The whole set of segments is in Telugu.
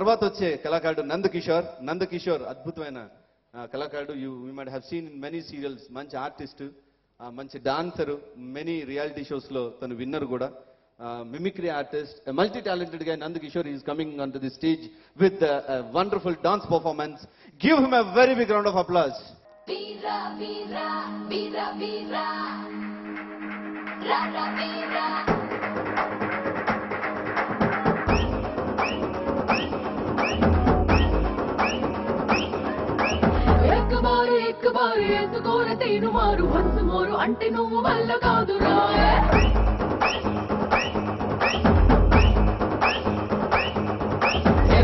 తర్వాత వచ్చే కళాకారుడు నందకిషోర్ అద్భుతమైన కళాకారుడు. You might have seen in many serials. మంచి ఆర్టిస్ట్, మంచి డాన్సరు, మెనీ రియాలిటీ షోస్ లో తను విన్నర్ కూడా. మిమిక్రీ ఆర్టిస్ట్, మల్టీ టాలెంటెడ్ గా Nandakishore is coming on to the stage with wonderful dance performance. Give him a very big round of applause. Vira, vira, vira, vira, rara, vira. एक बार ఎందుకోర తేను మారు వన్స్ మోరు అంటే నువ్వు వల్ల కాదురా.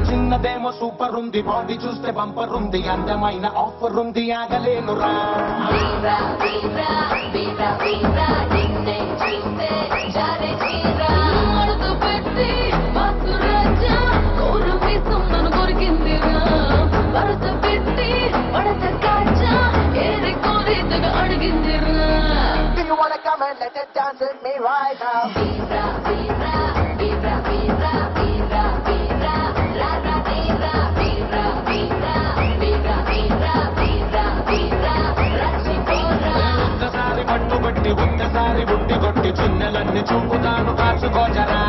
చిన్నదేమో సూపర్ ఉంది, బాడీ చూస్తే బంపర్ ఉంది, అందమైన ఆఫర్ ఉంది, ఆగలేనురా. వీరా వీరా వీరా వీరా నిన్నే చూస్తే జారే చీరా మడత పెట్టి బాసు రాజా కోరు పీసం నన్ను కొరికిందిరా. వరస పెట్టి వడత కాచా ఏరి కోరేతగా అడిగిందిరా. Do you wanna come and let it dance with me right now? వీరా వీరా వీరా వీరా వీరా వీరా రారా వీరా వీరా వీరా వీరా వీరా వీరా వీరా రచిపోరా. ఒక్కసారి పట్టుబట్టి ఒక్కసారి బుట్టి కొట్టి చిన్నలన్నీ చూపుతాను, కాచుకోజరా.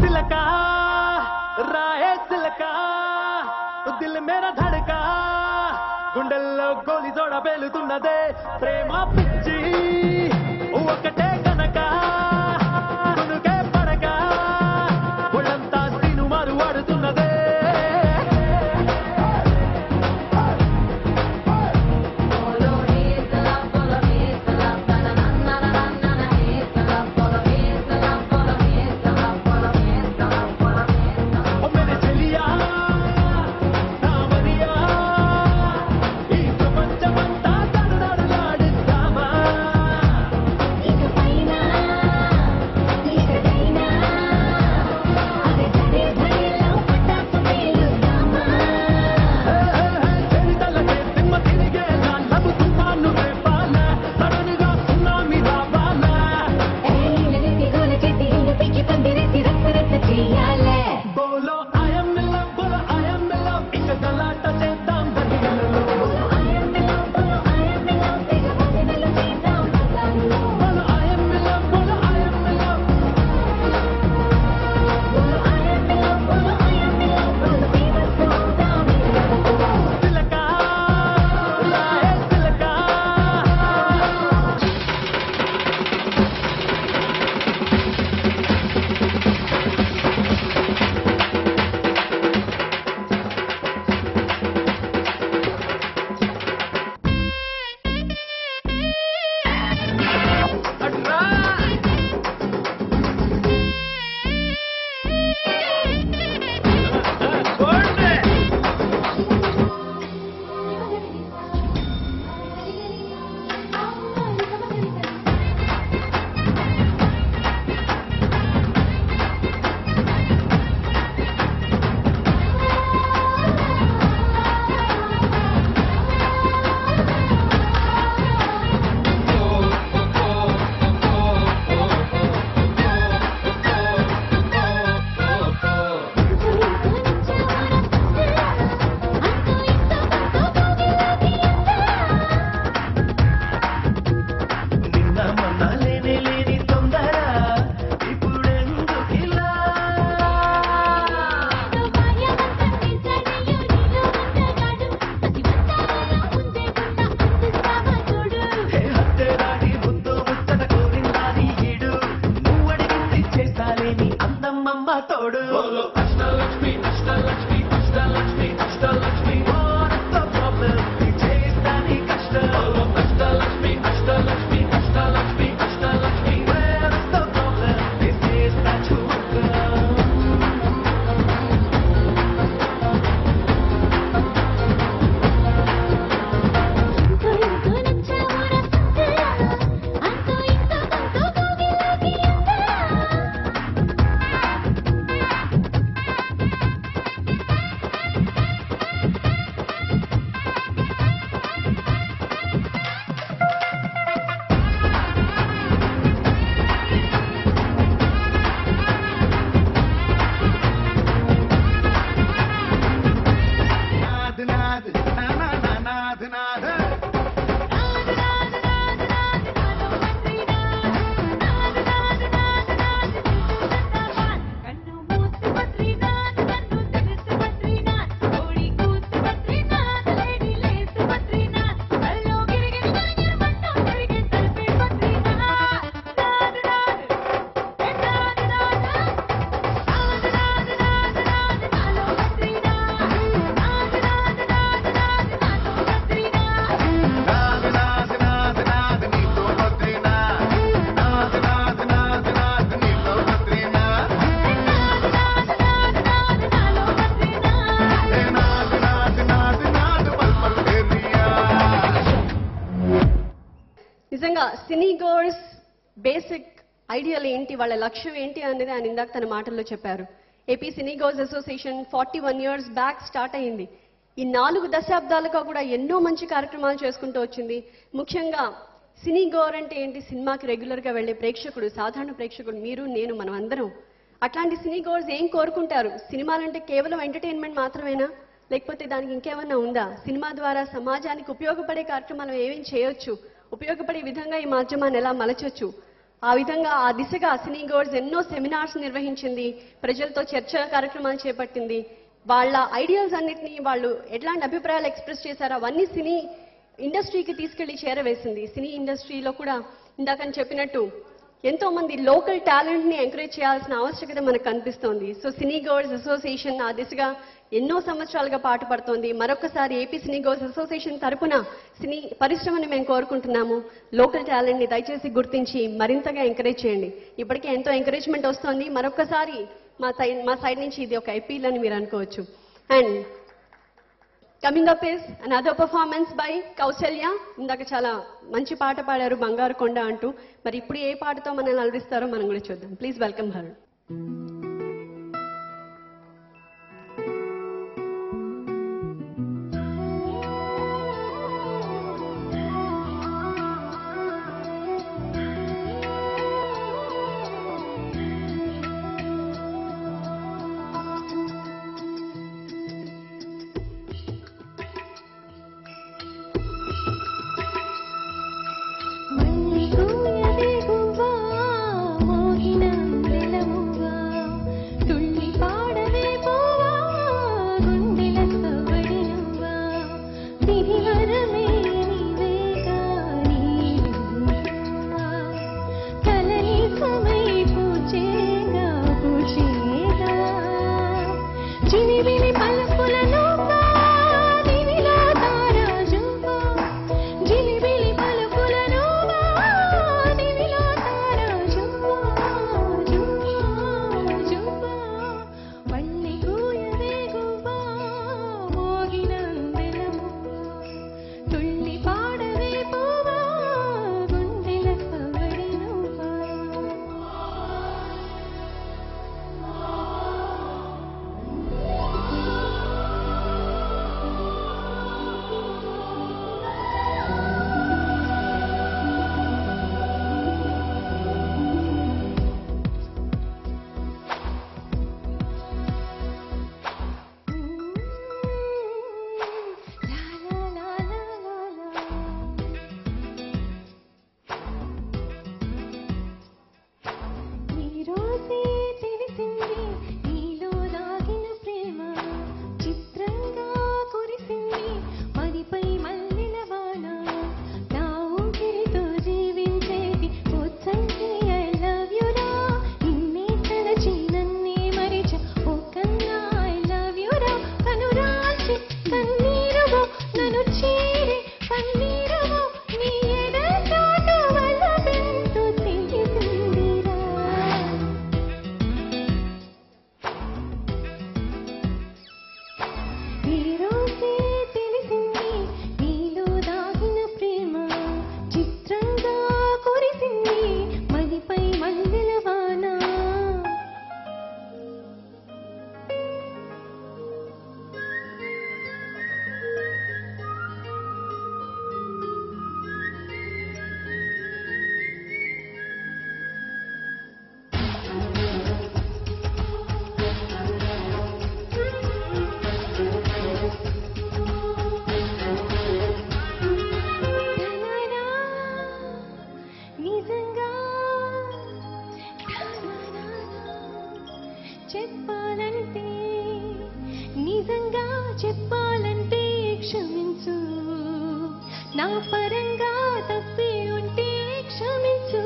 సిలకా రాయే సిలకా దిల్ మేరా ధడకా, గుండెల్లో గోలి జోడ పేలుతున్నదే ప్రేమ పిచ్చి ఒకటే కనుక కొనుకే పడక ఒళ్ళంతా సినుమారు వాడుతున్నదే. ఇకపైన నిజంగా సినీ గోర్స్ బేసిక్ ఐడియల్ ఏంటి, వాళ్ళ లక్ష్యం ఏంటి అనేది ఆయన ఇందాక తన మాటల్లో చెప్పారు. ఏపీ సినీ గోర్స్ అసోసియేషన్ 41 years బ్యాక్ స్టార్ట్ అయింది. ఈ 4 దశాబ్దాలుగా కూడా ఎన్నో మంచి కార్యక్రమాలు చేసుకుంటూ వచ్చింది. ముఖ్యంగా సినీ గోర్ అంటే ఏంటి, సినిమాకి రెగ్యులర్గా వెళ్ళే ప్రేక్షకుడు, సాధారణ ప్రేక్షకుడు, మీరు నేను మనం అందరం. అట్లాంటి సినీ గోర్స్ ఏం కోరుకుంటారు? సినిమాలంటే కేవలం ఎంటర్టైన్మెంట్ మాత్రమేనా, లేకపోతే దానికి ఇంకేమన్నా ఉందా? సినిమా ద్వారా సమాజానికి ఉపయోగపడే కార్యక్రమాలు ఏమేం చేయొచ్చు, ఉపయోగపడే విధంగా ఈ మాధ్యమాన్ని ఎలా మలచొచ్చు, ఆ విధంగా ఆ దిశగా సినీ గోర్స్ ఎన్నో సెమినార్స్ నిర్వహించింది, ప్రజలతో చర్చా కార్యక్రమాలు చేపట్టింది. వాళ్ళ ఐడియల్స్ అన్నిటినీ వాళ్ళు ఎట్లాంటి అభిప్రాయాలు ఎక్స్ప్రెస్ చేశారో అవన్నీ సినీ ఇండస్ట్రీకి తీసుకెళ్లి చేరవేసింది. సినీ ఇండస్ట్రీలో కూడా ఇందాక చెప్పినట్టు ఎంతో మంది లోకల్ టాలెంట్ ని ఎంకరేజ్ చేయాల్సిన ఆవశ్యకత మనకు కనిపిస్తోంది. సో సినీ గోర్స్ అసోసియేషన్ ఆ దిశగా ఎన్నో సంవత్సరాలుగా పాటుపడుతోంది. మరొకసారి ఏపీ సినీ గోర్స్ అసోసియేషన్ తరపున సినీ పరిశ్రమని మేము కోరుకుంటున్నాము, లోకల్ టాలెంట్ ని దయచేసి గుర్తించి మరింతగా ఎంకరేజ్ చేయండి. ఇప్పటికే ఎంతో ఎంకరేజ్మెంట్ వస్తోంది. మరొకసారి మా సైడ్ నుంచి ఇది ఒక అపీల్ అని మీరు అనుకోవచ్చు. And coming up is another performance by Kausalya. ఇందాక చాలా మంచి పాట పాడారు, బంగారు కొండ అంటూ. మరి ఇప్పుడు ఏ పాటతో మనల్ని అలరిస్తారో మనం కూడా చూద్దాం. Please welcome her. నా పరంగా తప్పి ఉంటే క్షమించు,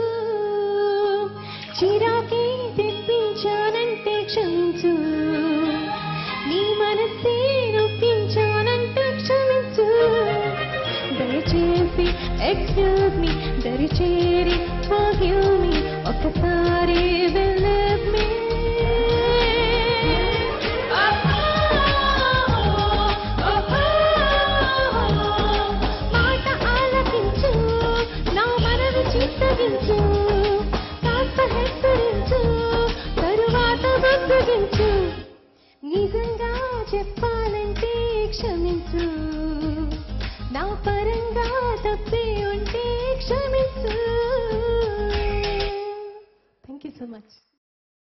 చిరాకే తెప్పించానంటే క్షమించు, నీ మనసే నొప్పించానంటే క్షమించు, దయచేసి ఎక్స్క్యూజ్ మీ, దరిచేరి ఫర్గివ్ మీ, ఒక్కసారి బిలీవ్ మీ. మాట ఆలకించు, నా మనవి నిజంగా చెప్పాలంటే క్షమించు, నా పరంగా తప్పే ఉంటే క్షమించు. Thank you so much.